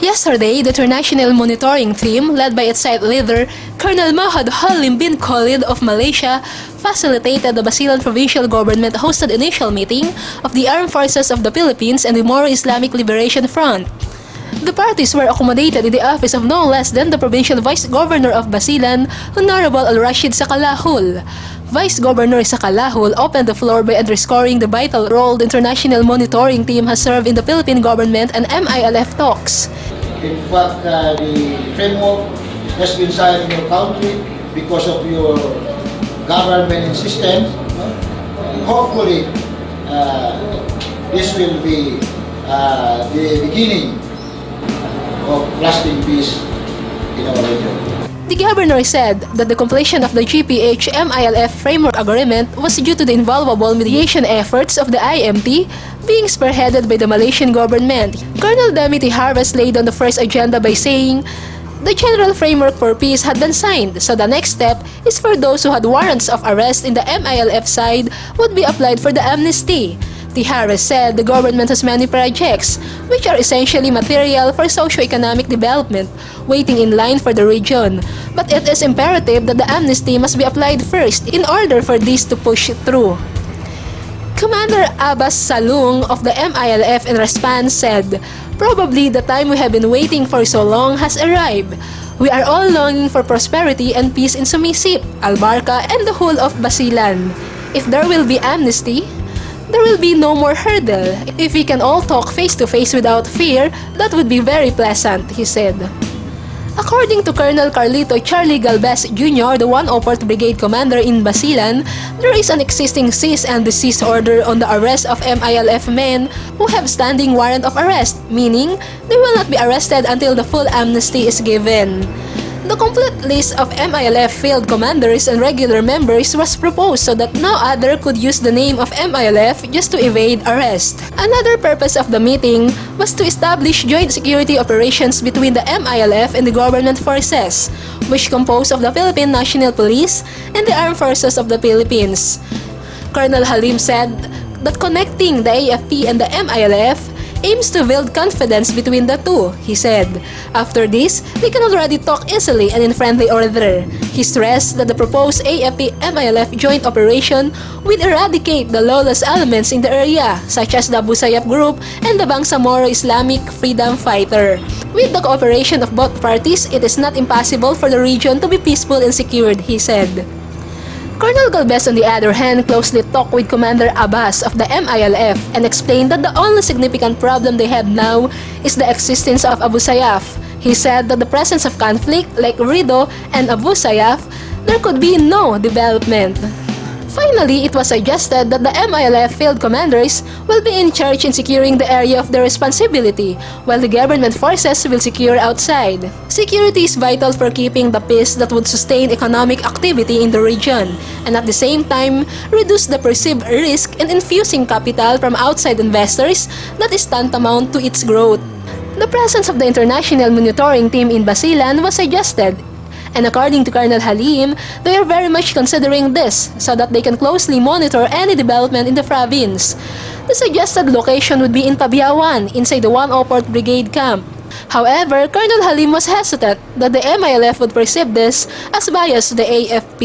Yesterday, the International Monitoring Team, led by its site leader, Colonel Mahad Halim bin Khalid of Malaysia, facilitated the Basilan Provincial Government hosted initial meeting of the Armed Forces of the Philippines and the Moro Islamic Liberation Front. The parties were accommodated in the office of no less than the Provincial Vice Governor of Basilan, Honorable Al-Rashid Sakalahul. Vice Governor Sakalahul opened the floor by underscoring the vital role the International Monitoring Team has served in the Philippine government and MILF talks. In fact, the framework has been signed in your country because of your government system. Hopefully, this will be the beginning of lasting peace in our region. The governor said that the completion of the GPH-MILF framework agreement was due to the invaluable mediation efforts of the IMT being spearheaded by the Malaysian government. Colonel Damiti Harvest laid on the first agenda by saying, the general framework for peace had been signed, so the next step is for those who had warrants of arrest in the MILF side would be applied for the amnesty. T. Harris said the government has many projects, which are essentially material for socio-economic development, waiting in line for the region. But it is imperative that the amnesty must be applied first in order for this to push through. Commander Abbas Salung of the MILF in response said, probably the time we have been waiting for so long has arrived. We are all longing for prosperity and peace in Sumisip, Albarca, and the whole of Basilan. If there will be amnesty, there will be no more hurdle. If we can all talk face-to-face without fear, that would be very pleasant, he said. According to Colonel Carlito Charlie Galvez Jr., the 104th Brigade Commander in Basilan, there is an existing cease and desist order on the arrest of MILF men who have standing warrant of arrest, meaning they will not be arrested until the full amnesty is given. The complete list of MILF field commanders and regular members was proposed so that no other could use the name of MILF just to evade arrest. Another purpose of the meeting was to establish joint security operations between the MILF and the government forces, which compose of the Philippine National Police and the Armed Forces of the Philippines. Colonel Halim said that connecting the AFP and the MILF aims to build confidence between the two, he said. After this, they can already talk easily and in friendly order. He stressed that the proposed AFP-MILF joint operation will eradicate the lawless elements in the area, such as the Abu Sayyaf group and the Bangsamoro Islamic Freedom Fighter. With the cooperation of both parties, it is not impossible for the region to be peaceful and secured, he said. Colonel Galvez, on the other hand, closely talked with Commander Abbas of the MILF and explained that the only significant problem they have now is the existence of Abu Sayyaf. He said that the presence of conflict like Rido and Abu Sayyaf, there could be no development. Finally, it was suggested that the MILF field commanders will be in charge in securing the area of their responsibility, while the government forces will secure outside. Security is vital for keeping the peace that would sustain economic activity in the region, and at the same time, reduce the perceived risk in infusing capital from outside investors that is tantamount to its growth. The presence of the International Monitoring Team in Basilan was suggested, and according to Colonel Halim, they are very much considering this so that they can closely monitor any development in the province. The suggested location would be in Pabiawan, inside the 104th Brigade camp. However, Colonel Halim was hesitant that the MILF would perceive this as bias to the AFP.